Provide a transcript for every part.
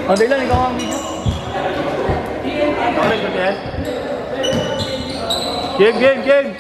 O, Dylan, ikaw ang video. Okay, good yan. Game!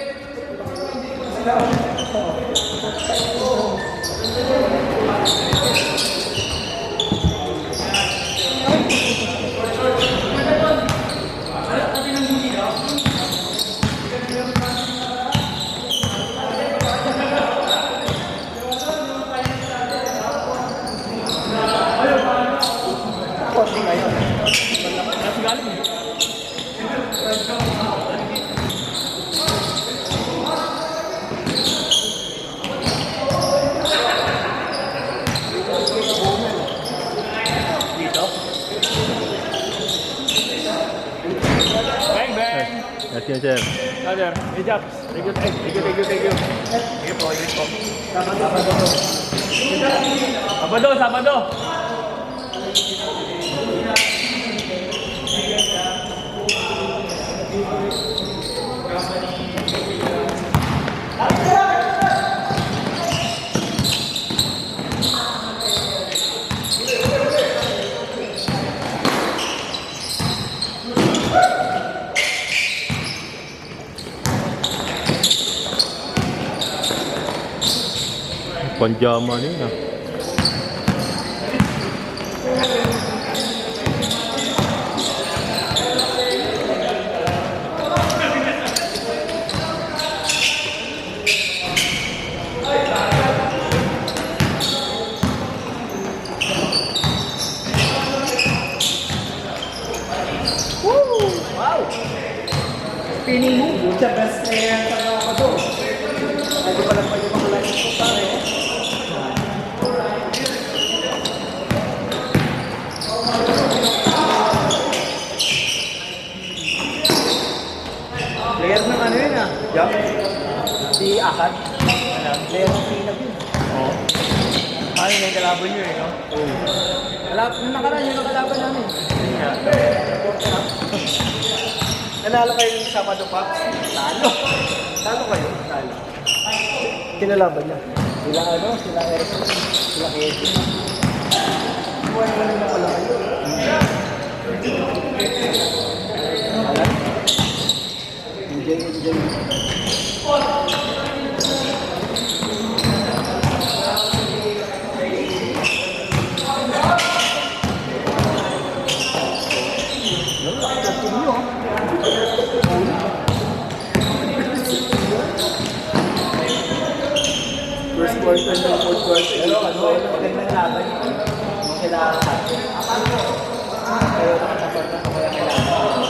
Bang, bang. Yes, sir. Brother, good job. Thank you. Thank you po. Sabado. Panjama niya. Wow! Pining mo, the best player sa mga to. Hindi pa lang pwede makalagay ko pare. Player ng ano yun ah? Yup. Si Akad. Player ng Pinag yun. Oo. Ano yung kalaban nyo eh, no? Oo. Nung nakaraan yung nakalaban namin. Yun nga. Nanalo kayo yung Sabado Pax? Talo kayo? Talo. Kinalaban niya? Sila Eric, sila Kevin. Buwan na pala kayo. Enjoy. First quarter and fourth quarter. Pero magandang laban yun. Sila kayo nakatapat na kaya kailangan.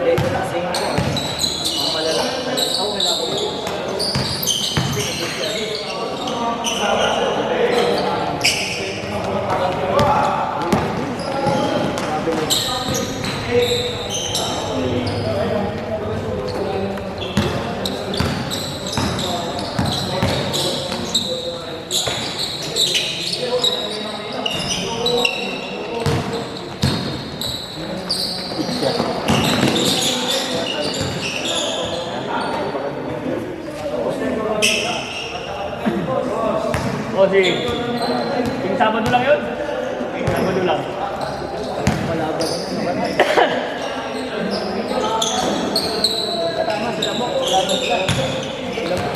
Ito na sing ko. Ang malalaki talaga. Ako kailangan ko. O si... Yung Sabado lang yun? Sabado lang. Malaban naman. Katama sila mo. Laban sila. Sila mo.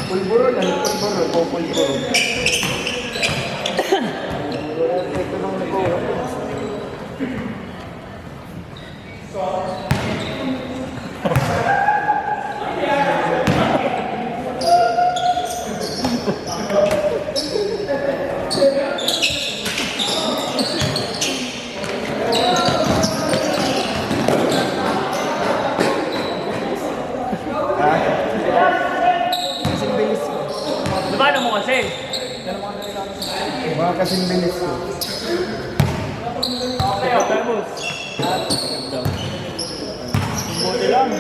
Pulburo na, pulburo, o pulburo. Ito nang nag-uwi. Paano mo kasi? Mga kasing bilis ko. Okay, okay, boss. Buti lang.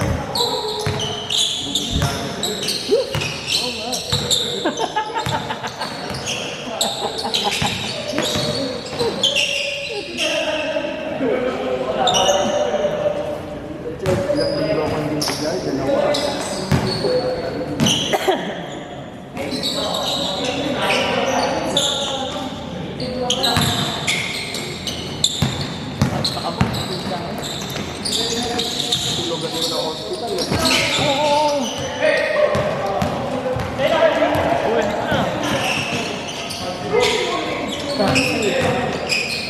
Ilang linggo akong dito guys, dalawa. Tulugan mo na hospital. Oo. Uwi na.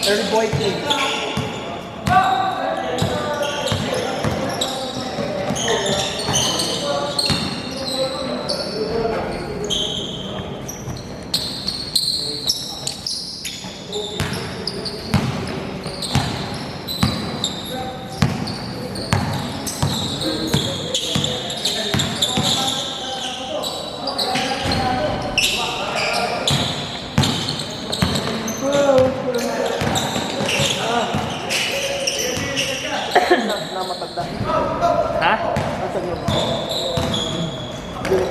Early boy thing. Na matanda. Ha? Nasaan yun?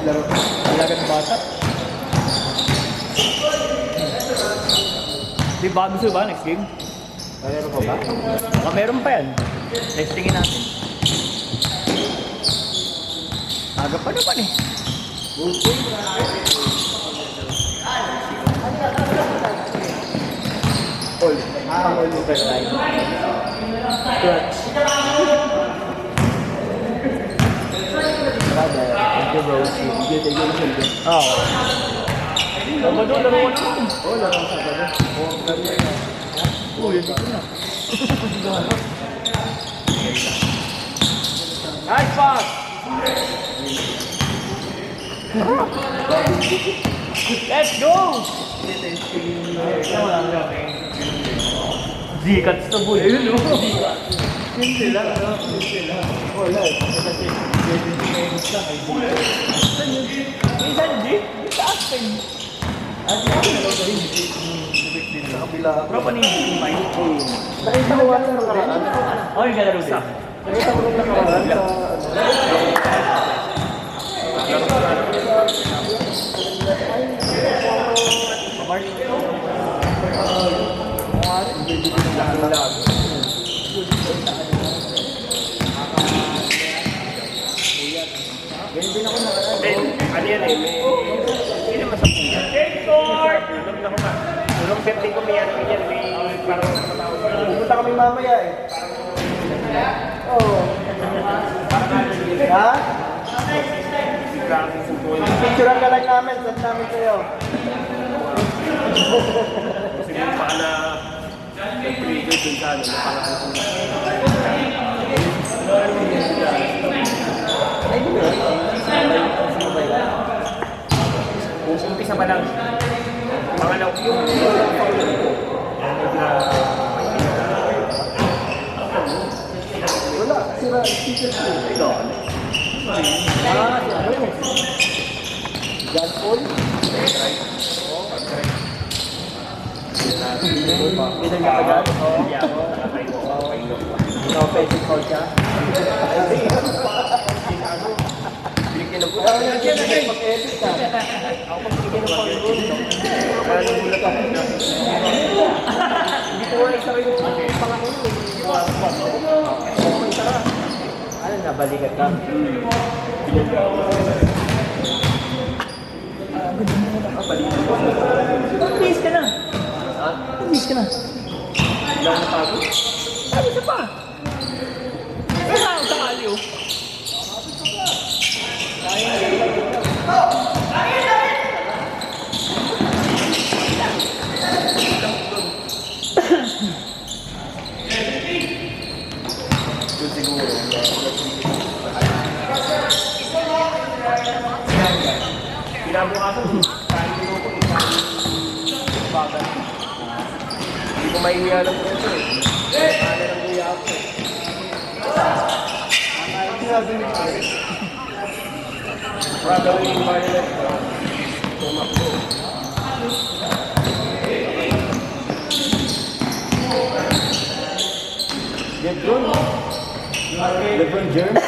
Laro. Talaga ng bata. Di ba gusto ba next game? Mayroon pa ba? Baka meron pa yan. Testingin natin. Aga pa naman eh. All. All overtime. Clutch. Thank you, bro. Thank you. Oo. Sabado, laro ko naman. Oh, laro sa baba. Oh, laro na. Oo, yun dito na. Nice pass! Let's go! Zikats to boy. Ayun o. Hindi lang. Wala. Kasi 70 minutes lang ay Saan yun? Minsan G? Sa akin. Sa kabila. Bro, paano yung may? Nakita ko wala laro rin. Oh, yung galaro sa. Nakita ko lang nakaraan sa... Ganyan din ako nakaraan. Ano yan eh? Hindi naman sa punya. Take court! Tulong safety ko may ano yan. May parang nakatawag. Pupunta kami mamaya eh. Oo. Ha? Picturean ka lang namin. Send namin sa'yo. Kasi yung pala nag-trigger dun sa ano, Ay, di ba? lang. Pangalaw, yung pangalaw ko. Wala, sira, teacher ko. Ikaw. Si ano yun? John Paul? Pinag niya agad? Oo. Ino-offensive call siya? Binigyan ng Kaya nandiyan na kayo, mag-edit ka. Ako pag binigyan ng pangalaw. Kaya nagulat ako. Hindi ko wala isa rin yung pangalaw. Ano, nabalikat ka? Please ka na. Ha? Please ka na. Ilang natago? Sabi siya pa. Kaya ako sa aliw. Yun siguro. Kinabukasan, kain ko ko isang bagal. Hindi ko mahihiya lang po ito eh. Kaya lang kuya ako eh. Gagawin yung violet ko. Tumakbo. Lebron? Lebron James?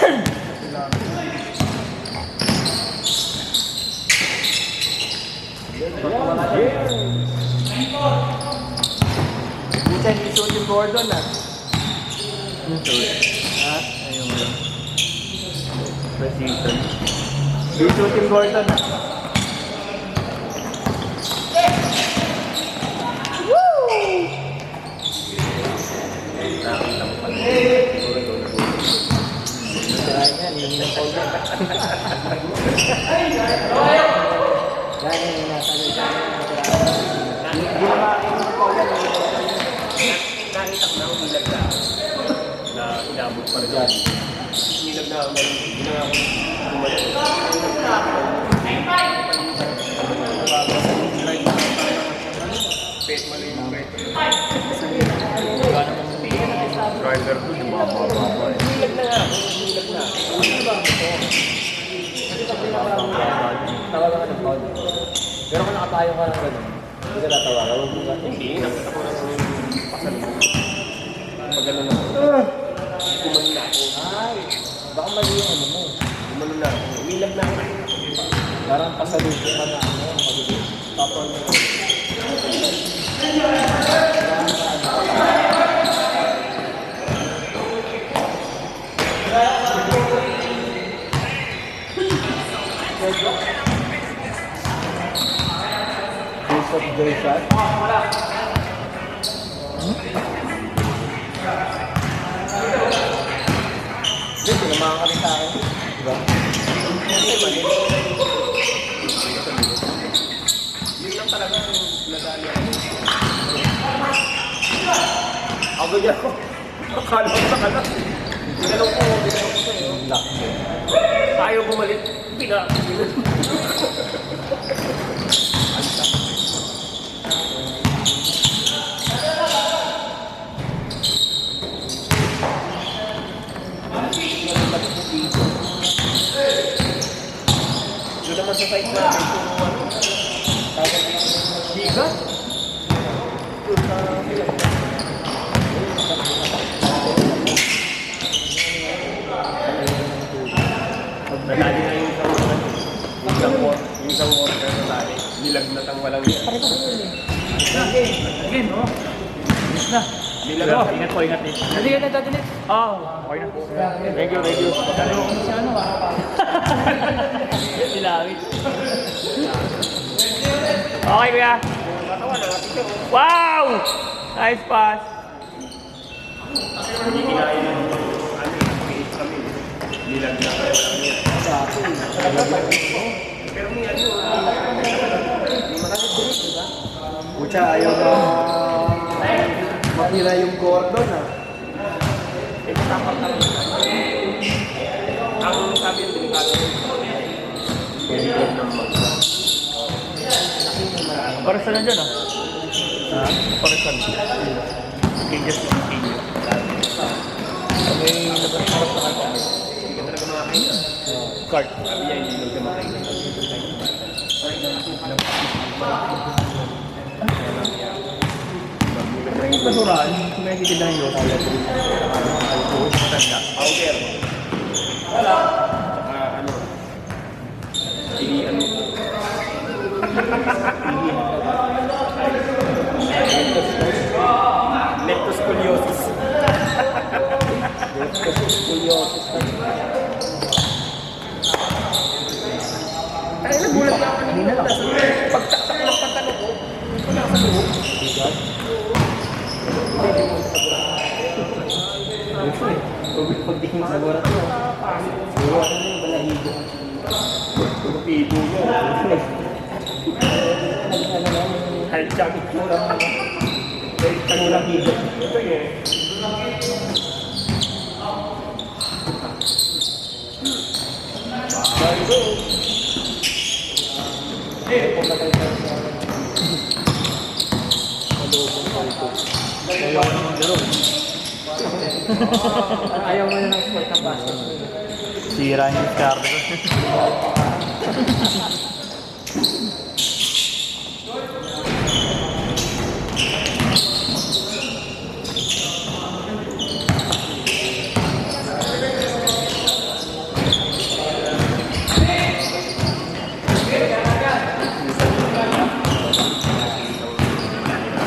Minsan isuot yung Gordon ah. Ha? Ayun mo. Precision. Isuot yung Gordon ah. Nakakita mo pala. Siguro ito na po. Sirain yan, hindi ng Paul yan. Yan yung nasa lisa. Hindi na makakin ng Paul yan. Nakita ko na ang ilag na inabot pa rin. Ilag na ako. Hindi na ako gumalit. Pet mo lang yung pet. Driver ko, yung mababa eh. Ilag na nga ako. Ilag na. Tawagan ka ng Paul. Pero kung nakatayo ka ng gano'n, hindi ka tatawagan. Huwag mo ka. Hindi, nakita ko na pasalubong. Pag gano'n ako, kumano na ako. Ay, baka mali yung ano mo. Kumano na ako. Umilag na ako. Parang pasalubong ka na ano, pagiging tapon mo. Face of the shot. Hindi, tinamahan ka rin sa akin. Diba? Yun lang talaga yung nadali ako. Ako yan. Akala ko sa kanak. Binalong ko sa'yo. Lock mo. Ayaw bumalik. Pinakabili. Doon naman sa site natin kung ano. Bigat. Nadali na yung isang water na tali. Nilagnat ang walang yan. Again, no? Miss na. Nilagnat. Ingat po, ingat din. Hindi ka nagdadilit. Oo. Okay na po. Thank you, thank you. Ano ko si ano ah. Silawit. Okay, kuya. Matawa na natin siya. Wow! Nice pass. Hindi kinain ng PH kami. Nilagnat ang walang yan. Pero may ano. Pucha, ayaw na makira yung Gordon ah. Eh, tapak lang. Ang sabi ng delikado. Pwede ko ng mag- Para sa nandiyan ah. Ha? Para sa Kinjas lang, Kinjas. May nabasarap na kanta. Hindi ka talaga makakain. Cart. Sabi niya, hindi ka makakain. Pero yung basurahan, kung may kitindahan yun, kaya ito yung alcohol, matanda. Powder. Wala. Saka ano. Hindi ano. Leptoscoliosis. Scoliosis. Ay, nagulat na ako kanina. Pagtaktak ng pantalon ko, wala sa loob. Bigat. Pagdating sa laboratory, siguro ano yung balahibo. Tupido mo. Halchag. Kulang higit. Ito eh. Bago. Ayaw ko naman laro. Ayaw mo na ng sport ng basket. Sira niya yung card ko.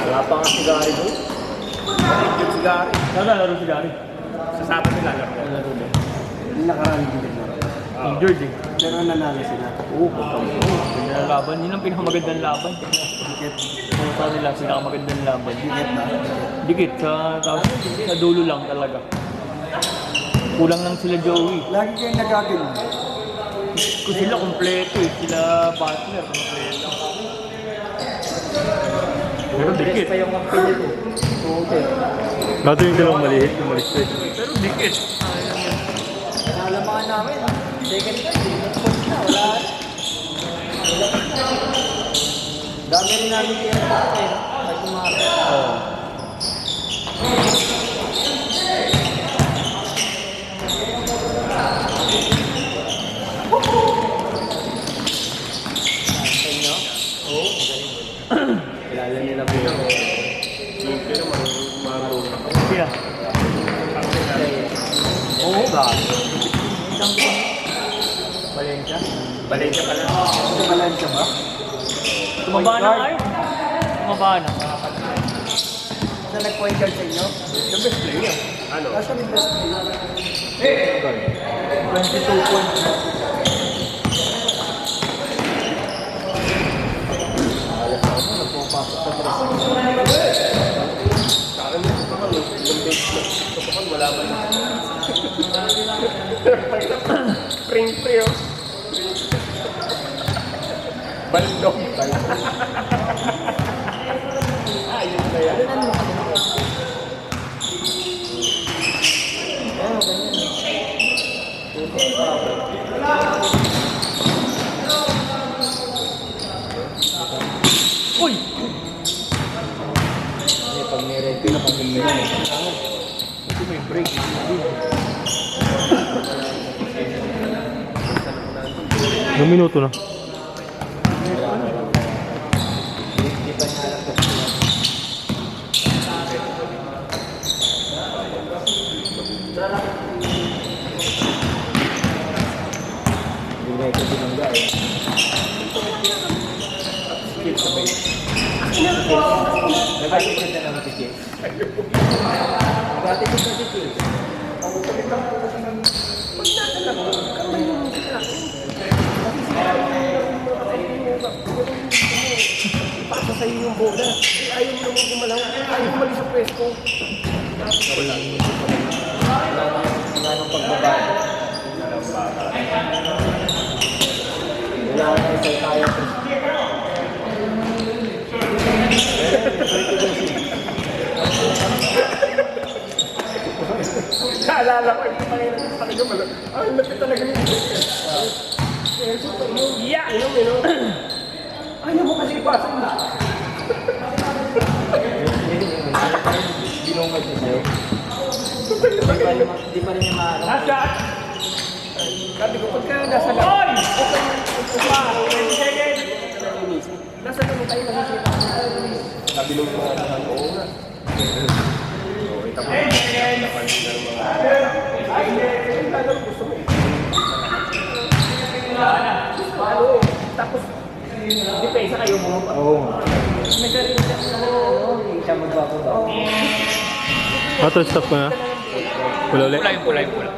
Wala pa nga sigari doon. Yung sigari. Naglalaro si Gary. Sa sapat nila lang. Yung nakaraan din nila. Injured eh. Pero nanalo sila. Oo, ganda ng laban. Yun ang pinakamagandang laban. Dikit. Sa nila, pinakamagandang laban. Dikit na. Dikit, sa dulo lang talaga. Kulang lang sila Joey. Lagi kayong nagagano. Kung sila kompleto eh. Sila Butler, kompleto. Pero dikit. Pa yung kampanya ko. Okay. Nato yung dalawang maliit, yung maliit. Pero dikit. Nalamaan namin. Second time. Coach na. Wala. Dami rin namin kaya natin. Ay kumaka. Oo. Kilala nila po yung Pero marunong. Sila. Oo ba? Valencia. Valencia pala. Tumalan ka ba? Tumaba na kayo. Tumaba na. Sa nag-point guard sa inyo? Yung best player. Ano? Nasa may best player. 22 points. Alas ako, nagpapasok sa tres. Saan mo ito ka? Yung best player. Ito ka, wala ba na? Spring free oh. Baldong. Ayun na yan. Ano mo kami na? Ano, ganyan. Uy! Pag may red pin, pag may red pin. Ito may break. Ilang minuto na? Hindi pa niya alam kasi sila. Hindi ko binangga eh. Nag-atipid na naman si Kit. Nag-atipid na si Kit. Pasa sa'yo yung bola. Ayaw mo naman gumalaw. Ayaw mo mali sa pwesto. Wala nang pagbabago. Wala na isang kaya. Naalala ko, hindi pa rin talaga malo. Ang lapit talaga yun. Yeah! Inom. Ayaw mo kasi ipasa mo. Binungad niya sa'yo. Di pa rin niya maano. Sabi ko, pagka nasa lang. Okay, nasa lang tayo nakikita. Sabi nung mga naman, oo nga. So, itapos napansin ng mga... Ay, lalo gusto mo. Paano? Tapos, dipesa kayo mo. Oo. Nagkarinda ako. Siya magbababaw. Auto stop ko na. Wala ulit. Pula yung pula.